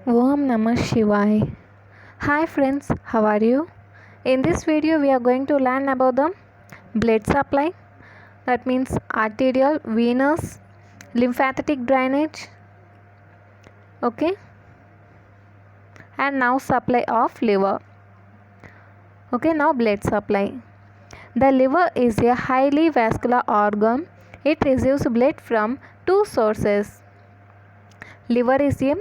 Om Namah Shivaya. Hi friends, how are you? In this video we are going to learn about the blood supply, that means arterial, venous, lymphatic drainage, okay, and now supply of liver. Okay, now blood supply. The liver is a highly vascular organ. It receives blood from two sources. Liver is a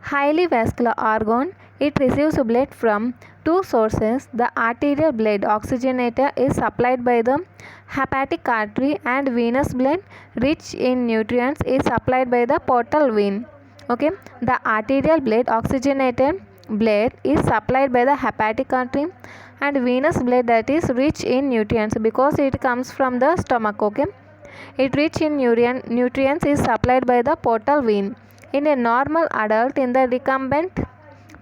highly vascular organ. It receives blood from two sources. The arterial blood oxygenator is supplied by the hepatic artery, and venous blood rich in nutrients is supplied by the portal vein. Okay, the arterial blood oxygenated blood is supplied by the hepatic artery, and venous blood that is rich in nutrients because it comes from the stomach. Okay, it rich in nutrients is supplied by the portal vein. In a normal adult, in the recumbent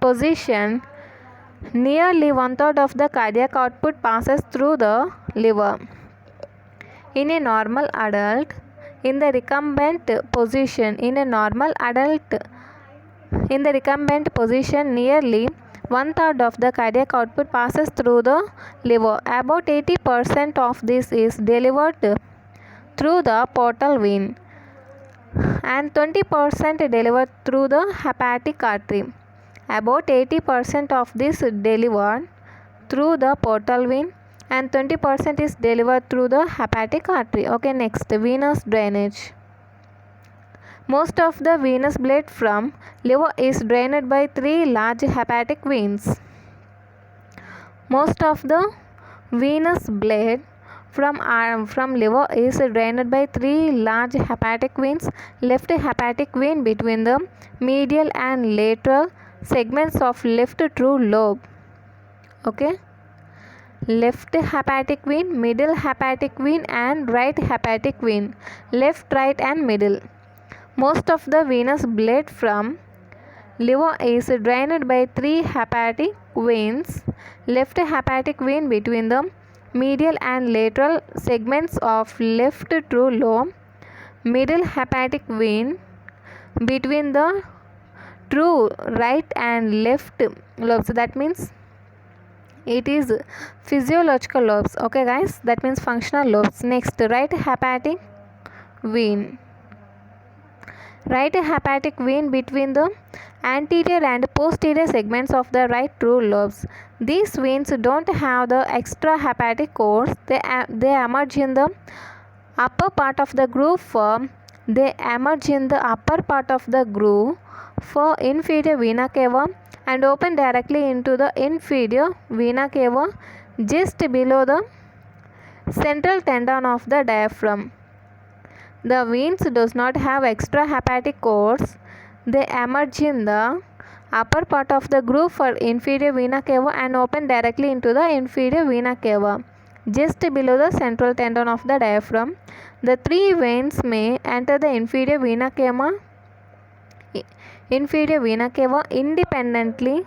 position, nearly one-third of the cardiac output passes through the liver. In a normal adult, in the recumbent position, nearly one-third of the cardiac output passes through the liver. About 80% of this is delivered through the portal vein, and 20% delivered through the hepatic artery. About 80% of this delivered through the portal vein, and 20% is delivered through the hepatic artery. Okay, next, venous drainage. Most of the venous blood from liver is drained by three large hepatic veins. Most of the venous blood from liver is drained by three large hepatic veins. Left hepatic vein between the medial and lateral segments of left true lobe. Okay, left hepatic vein, middle hepatic vein, and right hepatic vein. Left, right, and middle. Most of the venous blood from liver is drained by three hepatic veins. Left hepatic vein between the medial and lateral segments of left true lobe. Middle hepatic vein between the true right and left lobes. That means it is physiological lobes. Okay guys, that means functional lobes. Next, right hepatic vein. Right hepatic vein between the anterior and posterior segments of the right true lobes. These veins don't have the extra hepatic course. They emerge in the upper part of the groove for inferior vena cava and open directly into the inferior vena cava just below the central tendon of the diaphragm. The veins does not have extra hepatic course. They emerge in the upper part of the groove for inferior vena cava and open directly into the inferior vena cava just below the central tendon of the diaphragm. The three veins may enter the inferior vena cava independently,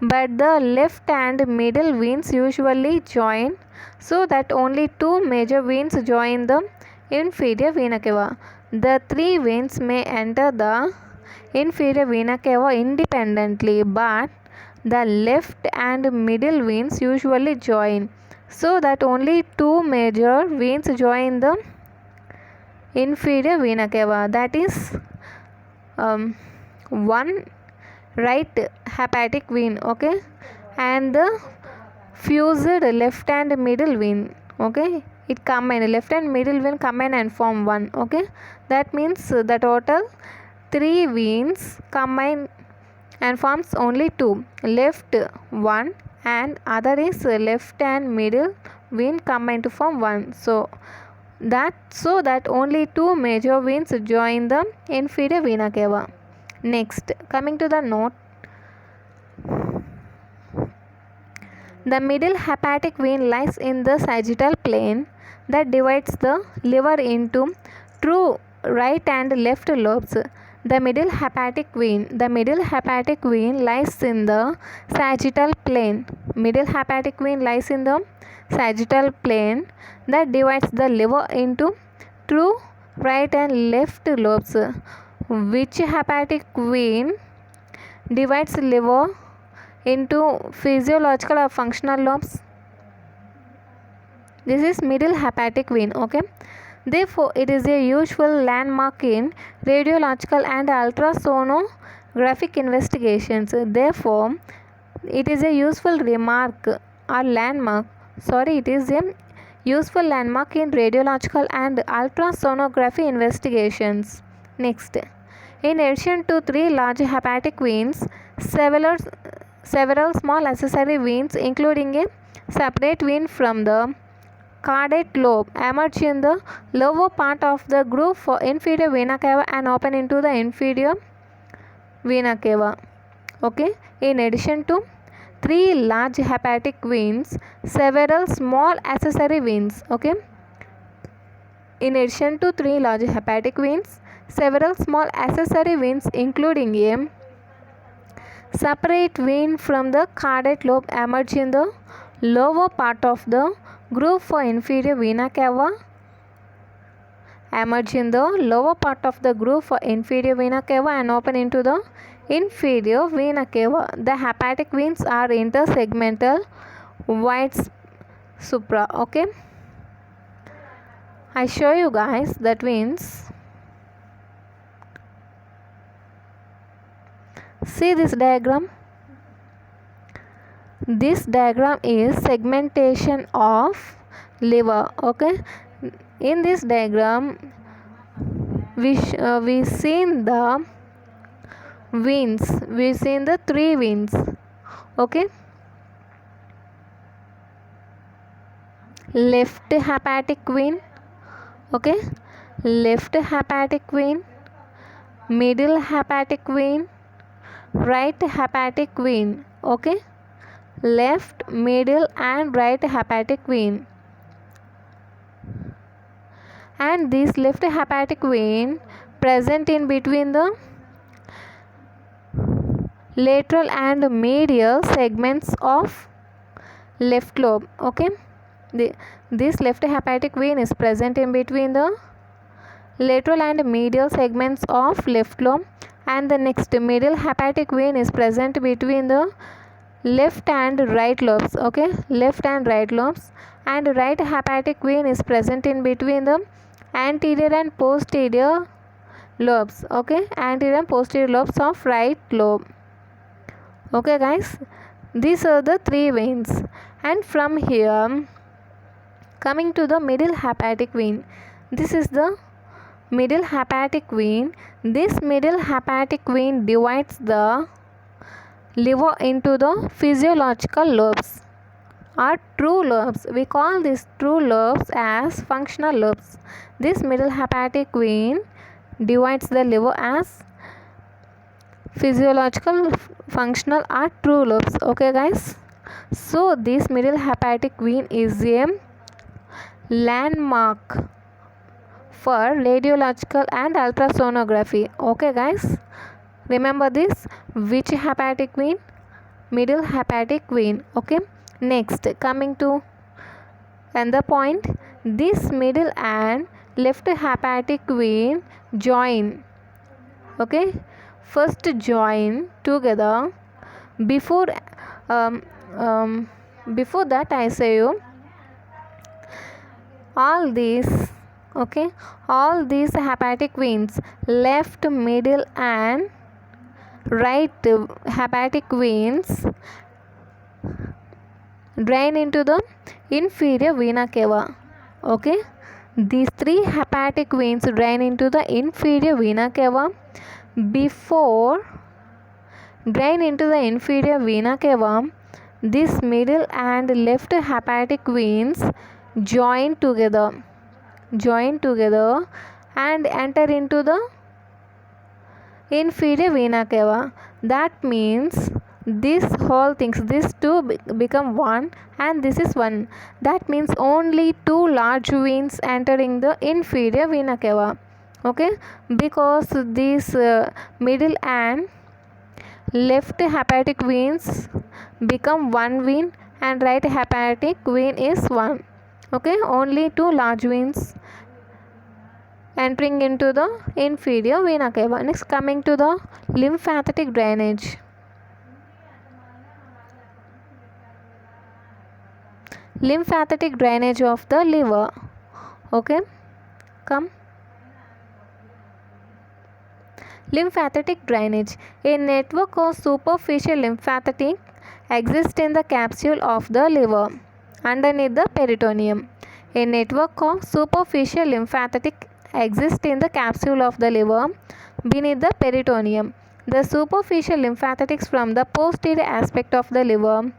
but the left and middle veins usually join, so that only two major veins join the inferior vena cava. The three veins may enter the inferior vena cava independently, but the left and middle veins usually join, so that only two major veins join the inferior vena cava. That is one right hepatic vein, okay, and the fused left and middle vein. Okay, it combine, left and middle vein combine and form one. Okay, that means the total three veins combine and forms only two. Left one and other is left and middle vein combine to form one. So that only two major veins join the inferior vena cava. Next, coming to the note, the middle hepatic vein lies in the sagittal plane that divides the liver into true right and left lobes. The middle hepatic vein lies in the sagittal plane. Middle hepatic vein lies in the sagittal plane that divides the liver into true right and left lobes. Which hepatic vein divides liver into physiological or functional lobes? This is middle hepatic vein. Okay, therefore it is a useful landmark in radiological and ultrasonographic investigations. Therefore it is a useful remark or landmark. It is a useful landmark in radiological and ultrasonography investigations. Next, in addition to three large hepatic veins, several small accessory veins, including a separate vein from the caudate lobe, emerge in the lower part of the groove for inferior vena cava and open into the inferior vena cava. Okay, in addition to three large hepatic veins, several small accessory veins. Okay, in addition to three large hepatic veins, several small accessory veins, including a separate vein from the caudate lobe, emerge in the lower part of the groove for inferior vena cava. Emerge in the lower part of the groove for inferior vena cava and open into the inferior vena cava. The hepatic veins are intersegmental wide supra. Okay, I show you guys that veins. See this diagram. This diagram is segmentation of liver. Okay, in this diagram we seen the veins. We seen the three veins. Okay, left hepatic vein. Okay, left hepatic vein, middle hepatic vein, right hepatic vein. Okay, left, middle and right hepatic vein. And this left hepatic vein present in between the lateral and medial segments of left lobe. Okay, this left hepatic vein is present in between the lateral and medial segments of left lobe, and the next middle hepatic vein is present between the left and right lobes. Okay, left and right lobes, and right hepatic vein is present in between the anterior and posterior lobes. Okay, anterior and posterior lobes of right lobe. Okay guys, these are the three veins. And from here, coming to the middle hepatic vein, this is the middle hepatic vein. This middle hepatic vein divides the liver into the physiological lobes or true lobes. We call these true lobes as functional lobes. This middle hepatic vein divides the liver as physiological, functional or true lobes. Okay guys, so this middle hepatic vein is a landmark for radiological and ultrasonography. Okay guys, remember this. Which hepatic vein? Middle hepatic vein. Okay, next, coming to another point, this middle and left hepatic vein join. Okay, first join together. Before that I say you all these hepatic veins, left, middle and right hepatic veins, drain into the inferior vena cava. Okay, these three hepatic veins drain into the inferior vena cava. Before drain into the inferior vena cava, this middle and left hepatic veins join together and enter into the inferior vena cava. That means these whole things, these two become one and this is one. That means only two large veins entering the inferior vena cava. Okay, because these middle and left hepatic veins become one vein and right hepatic vein is one. Okay, only two large veins entering into the inferior vena cava. Next, coming to the lymphatic drainage. Lymphatic drainage of the liver. Okay, come. Lymphatic drainage. A network of superficial lymphatic exists in the capsule of the liver underneath the peritoneum. A network of superficial lymphatic exists in the capsule of the liver beneath the peritoneum. The superficial lymphatics from the posterior aspect of the liver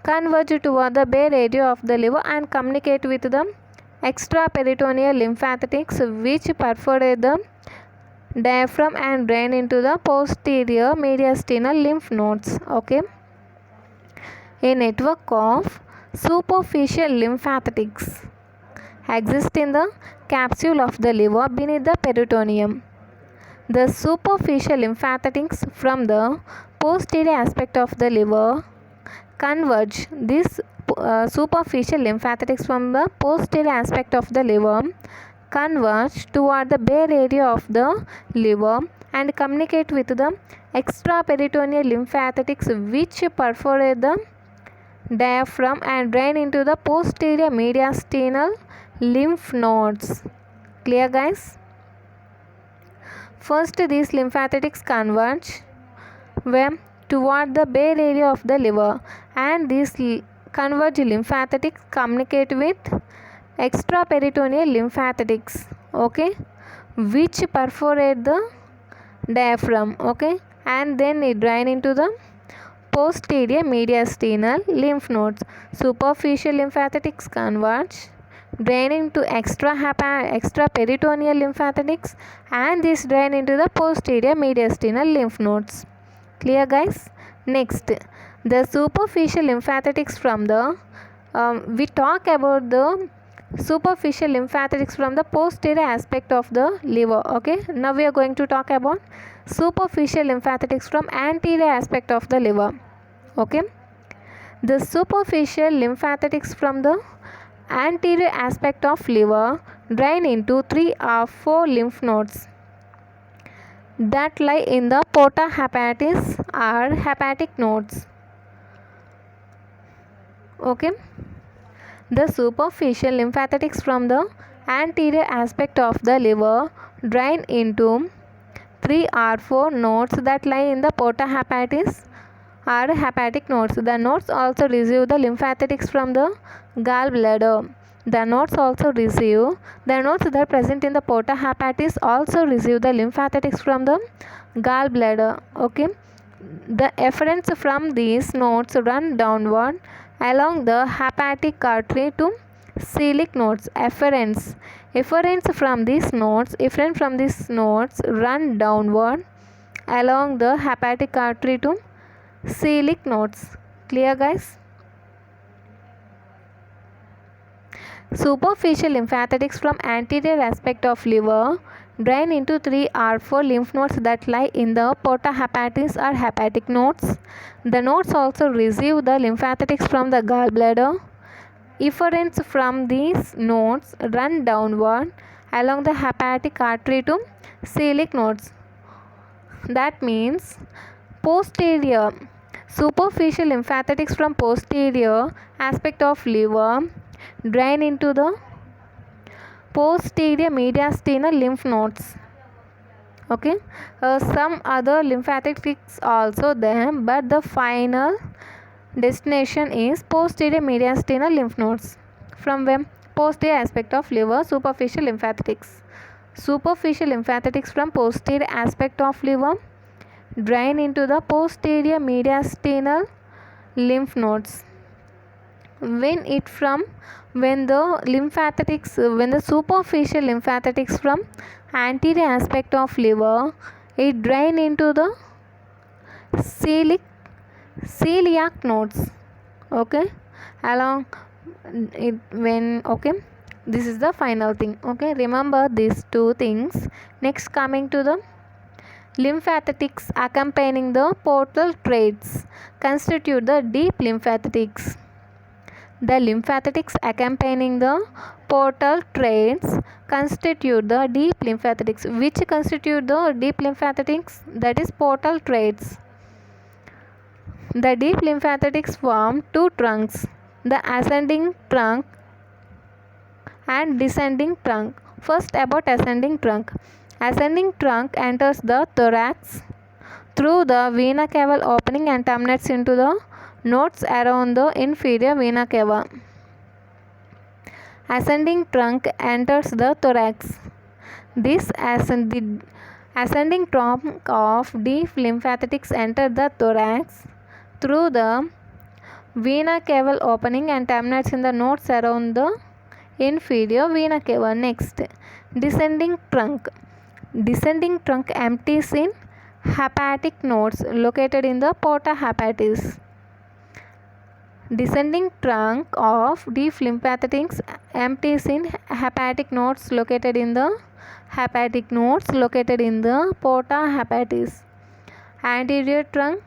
converge toward the bare area of the liver and communicate with the extraperitoneal lymphatics which perforate the diaphragm and drain into the posterior mediastinal lymph nodes. Okay, a network of superficial lymphatics exists in the capsule of the liver beneath the peritoneum. The superficial lymphatics from the posterior aspect of the liver converge. This superficial lymphatics from the posterior aspect of the liver converge toward the bare area of the liver and communicate with the extraperitoneal lymphatics which perforate the diaphragm and drain into the posterior mediastinal lymph nodes. Clear, guys? First, these lymphatics converge toward the bare area of the liver, and these converged lymphatics communicate with extraperitoneal lymphatics, okay, which perforate the diaphragm, okay, and then it drain into the posterior mediastinal lymph nodes. Superficial lymphatics converge, draining to extraperitoneal lymphatics, and this drain into the posterior mediastinal lymph nodes. Clear, guys? Next, the superficial lymphatics from the we talk about the superficial lymphatics from the posterior aspect of the liver. Okay, now we are going to talk about superficial lymphatics from anterior aspect of the liver. Okay, the superficial lymphatics from the anterior aspect of liver drain into 3 or 4 lymph nodes that lie in the porta hepatis or hepatic nodes. Okay, the superficial lymphatics from the anterior aspect of the liver drain into 3 or 4 nodes that lie in the porta hepatis or hepatic nodes. The nodes also receive the lymphatics from the gallbladder. The nodes that are present in the porta hepatis also receive the lymphatics from the gallbladder. Okay, the efferents from these nodes run downward along the hepatic artery to celiac nodes. Efferents from these nodes run downward along the hepatic artery to celiac nodes. Clear, guys? Superficial lymphatics from anterior aspect of liver drain into 3 or 4 lymph nodes that lie in the porta hepatis or hepatic nodes. The nodes also receive the lymphatics from the gallbladder. Efferents from these nodes run downward along the hepatic artery to celiac nodes. That means posterior superficial lymphatics from posterior aspect of liver drain into the posterior mediastinal lymph nodes. Okay, some other lymphatics also there, but the final destination is posterior mediastinal lymph nodes. From where? Posterior aspect of liver, superficial lymphatics. Superficial lymphatics from posterior aspect of liver drain into the posterior mediastinal lymph nodes. When the superficial lymphatics from anterior aspect of liver, it drain into the celiac nodes. Okay, along it when okay, this is the final thing. Okay, remember these two things. Next, coming to the lymphatics accompanying the portal traits constitute the deep lymphatics. The lymphatics accompanying the portal traits constitute the deep lymphatics. Which constitute the deep lymphatics? That is portal traits. The deep lymphatics form two trunks. the ascending trunk and descending trunk. First, about ascending trunk. Ascending trunk enters the thorax through the vena cava opening and terminates into the nodes around the inferior vena cava. Ascending trunk enters the thorax. This ascending trunk of deep lymphatics enter the thorax through the vena cava opening and terminates in the nodes around the inferior vena cava. Next, descending trunk. Descending trunk empties in hepatic nodes located in the porta hepatis. Descending trunk of deep lymphatics empties in hepatic nodes located in the porta hepatis. Anterior trunk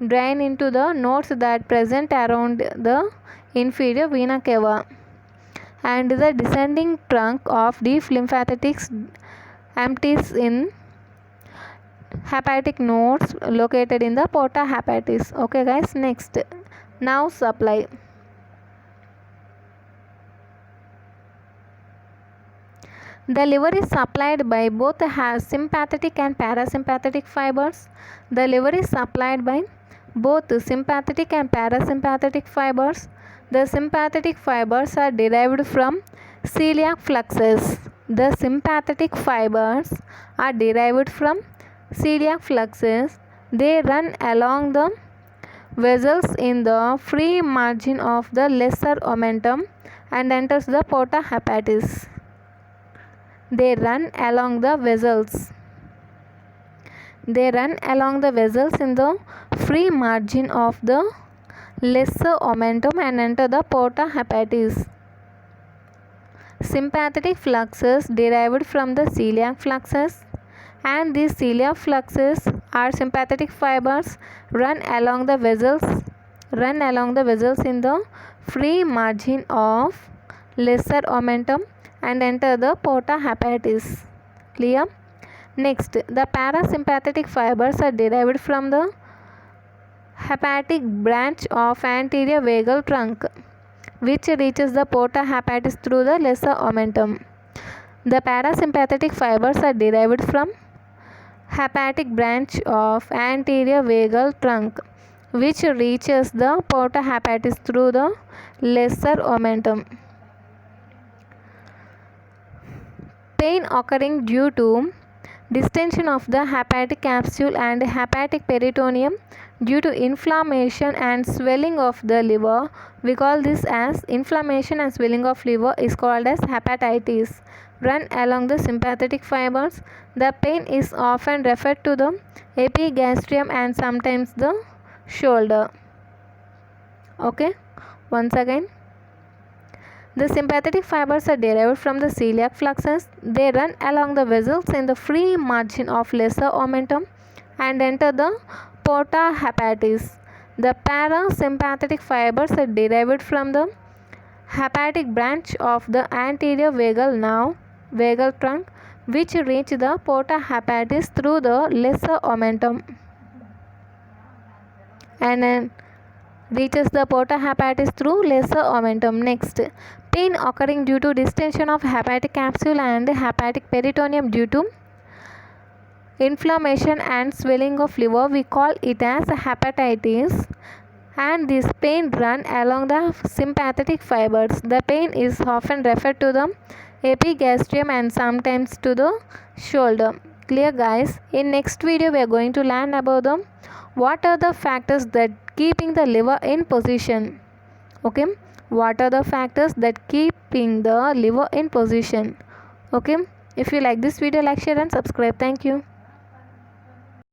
drain into the nodes that present around the inferior vena cava. And the descending trunk of deep lymphatics empties in hepatic nodes located in the porta hepatis. Okay guys, next, nerve supply. The liver is supplied by both sympathetic and parasympathetic fibers. The liver is supplied by both sympathetic and parasympathetic fibers. The sympathetic fibers are derived from celiac fluxes. The sympathetic fibers are derived from celiac fluxes. They run along the vessels in the free margin of the lesser omentum and enters the porta hepatis. They run along the vessels in the free margin of the lesser omentum and enter the porta hepatis. Sympathetic fluxes derived from the celiac fluxes, and these celiac fluxes are sympathetic fibers run along the vessels in the free margin of lesser omentum and enter the porta hepatis. Clear? Next, the parasympathetic fibers are derived from the hepatic branch of anterior vagal trunk, which reaches the porta hepatis through the lesser omentum. The parasympathetic fibers are derived from hepatic branch of anterior vagal trunk, which reaches the porta hepatis through the lesser omentum. Pain occurring due to distension of the hepatic capsule and hepatic peritoneum due to inflammation and swelling of the liver. We call this as inflammation and swelling of liver is called as hepatitis. Run along the sympathetic fibers. The pain is often referred to the epigastrium and sometimes the shoulder. Okay, once again. The sympathetic fibers are derived from the celiac fluxes. They run along the vessels in the free margin of lesser omentum and enter the porta hepatis. The parasympathetic fibers are derived from the hepatic branch of the anterior vagal trunk, which reach the porta hepatis through the lesser omentum and then reaches the porta hepatis through lesser omentum. Next, pain occurring due to distension of hepatic capsule and hepatic peritoneum due to inflammation and swelling of liver. We call it as hepatitis, and this pain run along the sympathetic fibers. The pain is often referred to the epigastrium and sometimes to the shoulder. Clear guys? In next video we are going to learn about what are the factors that keeping the liver in position. Okay, what are the factors that keeping the liver in position. Okay, if you like this video, like, share and subscribe. Thank you.